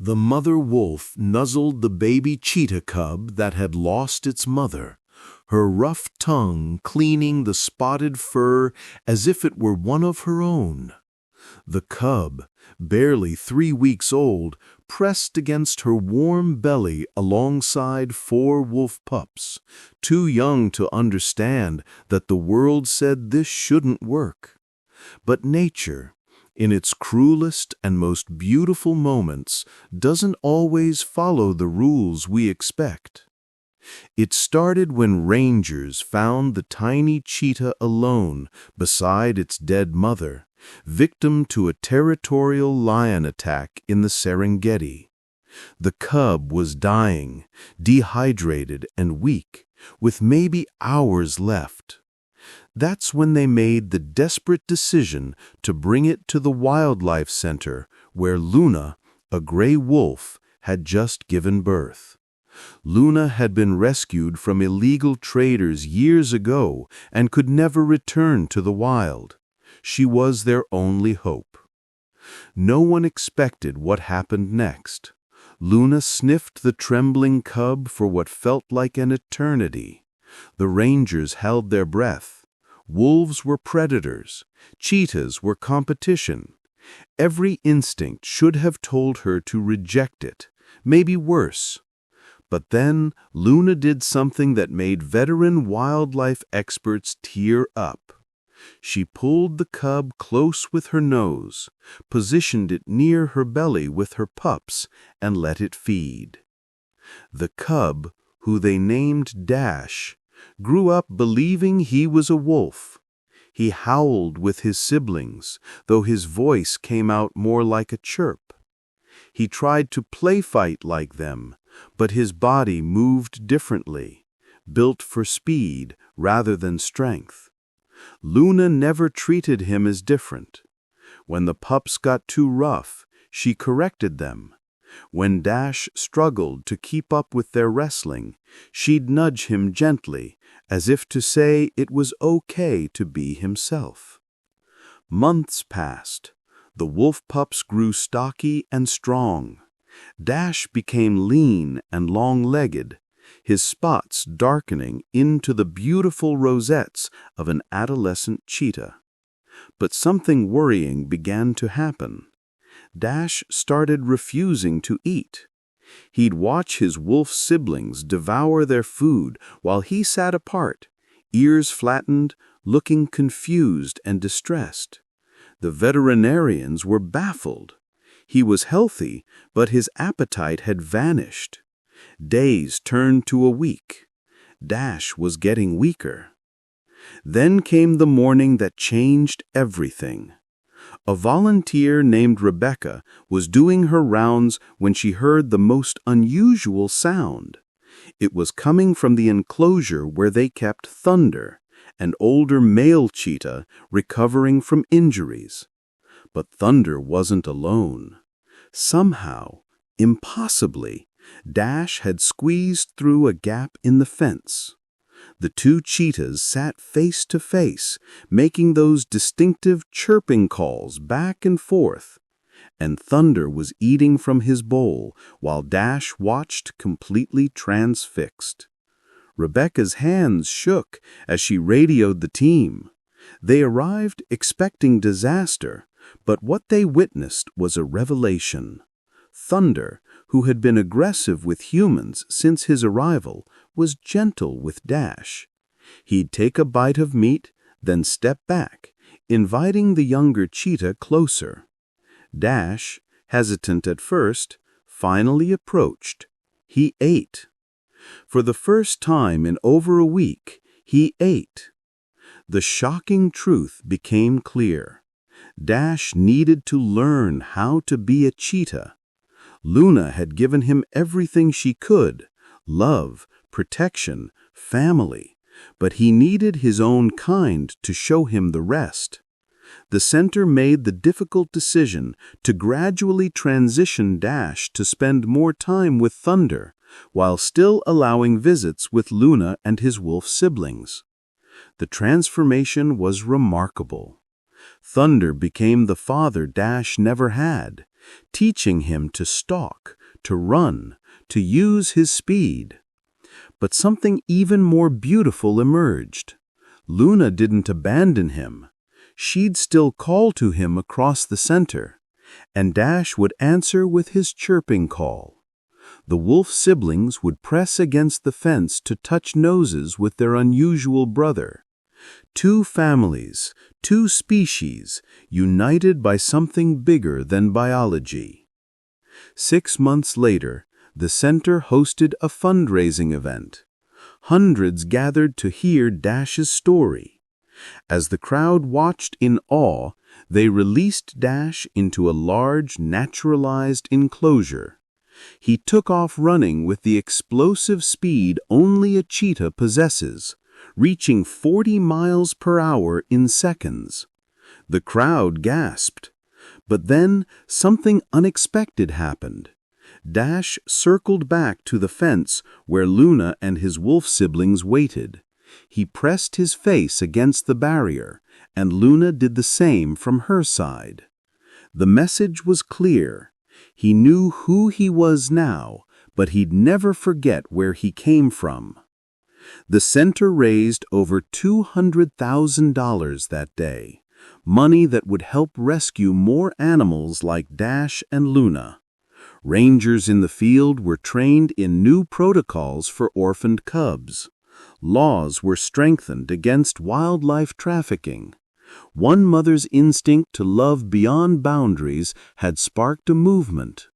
The mother wolf nuzzled the baby cheetah cub that had lost its mother, her rough tongue cleaning the spotted fur as if it were one of her own. The cub, barely 3 weeks old, pressed against her warm belly alongside 4 wolf pups, too young to understand that the world said this shouldn't work. But nature, in its cruelest and most beautiful moments, doesn't always follow the rules we expect. It started when rangers found the tiny cheetah alone beside its dead mother, victim to a territorial lion attack in the Serengeti. The cub was dying, dehydrated and weak, with maybe hours left. That's when they made the desperate decision to bring it to the wildlife center where Luna, a gray wolf, had just given birth. Luna had been rescued from illegal traders years ago and could never return to the wild. She was their only hope. No one expected what happened next. Luna sniffed the trembling cub for what felt like an eternity. The rangers held their breath. Wolves were predators. Cheetahs were competition. Every instinct should have told her to reject it, maybe worse. But then Luna did something that made veteran wildlife experts tear up. She pulled the cub close with her nose, positioned it near her belly with her pups, and let it feed. The cub, who they named Dash, grew up believing he was a wolf. He howled with his siblings, though his voice came out more like a chirp. He tried to play fight like them, but his body moved differently, built for speed rather than strength. Luna never treated him as different. When the pups got too rough, she corrected them. When Dash struggled to keep up with their wrestling, she'd nudge him gently, as if to say it was okay to be himself. Months passed. The wolf pups grew stocky and strong. Dash became lean and long-legged, his spots darkening into the beautiful rosettes of an adolescent cheetah. But something worrying began to happen. Dash started refusing to eat. He'd watch his wolf siblings devour their food while he sat apart, ears flattened, looking confused and distressed. The veterinarians were baffled. He was healthy, but his appetite had vanished. Days turned to a week. Dash was getting weaker. Then came the morning that changed everything. A volunteer named Rebecca was doing her rounds when she heard the most unusual sound. It was coming from the enclosure where they kept Thunder, an older male cheetah recovering from injuries. But Thunder wasn't alone. Somehow, impossibly, Dash had squeezed through a gap in the fence. The 2 cheetahs sat face to face, making those distinctive chirping calls back and forth. And Thunder was eating from his bowl while Dash watched completely transfixed. Rebecca's hands shook as she radioed the team. They arrived expecting disaster, but what they witnessed was a revelation. Thunder, who had been aggressive with humans since his arrival, was gentle with Dash. He'd take a bite of meat, then step back, inviting the younger cheetah closer. Dash, hesitant at first, finally approached. He ate. For the first time in over a week, he ate. The shocking truth became clear. Dash needed to learn how to be a cheetah. Luna had given him everything she could: love, protection, family, but he needed his own kind to show him the rest. The center made the difficult decision to gradually transition Dash to spend more time with Thunder, while still allowing visits with Luna and his wolf siblings. The transformation was remarkable. Thunder became the father Dash never had, teaching him to stalk, to run, to use his speed. But something even more beautiful emerged. Luna didn't abandon him. She'd still call to him across the center, and Dash would answer with his chirping call. The wolf siblings would press against the fence to touch noses with their unusual brother. Two families, two species, united by something bigger than biology. 6 months later, the center hosted a fundraising event. Hundreds gathered to hear Dash's story. As the crowd watched in awe, they released Dash into a large, naturalized enclosure. He took off running with the explosive speed only a cheetah possesses, reaching 40 miles per hour in seconds. The crowd gasped. But then something unexpected happened. Dash circled back to the fence where Luna and his wolf siblings waited. He pressed his face against the barrier, and Luna did the same from her side. The message was clear. He knew who he was now, but he'd never forget where he came from. The center raised over $200,000 that day, money that would help rescue more animals like Dash and Luna. Rangers in the field were trained in new protocols for orphaned cubs. Laws were strengthened against wildlife trafficking. One mother's instinct to love beyond boundaries had sparked a movement.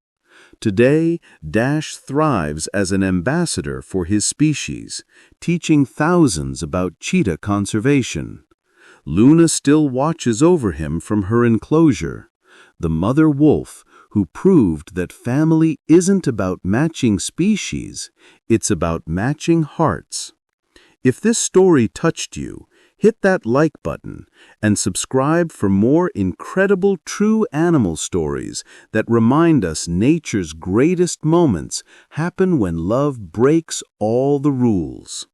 Today, Dash thrives as an ambassador for his species, teaching thousands about cheetah conservation. Luna still watches over him from her enclosure, the mother wolf who proved that family isn't about matching species, it's about matching hearts. If this story touched you, hit that like button and subscribe for more incredible true animal stories that remind us nature's greatest moments happen when love breaks all the rules.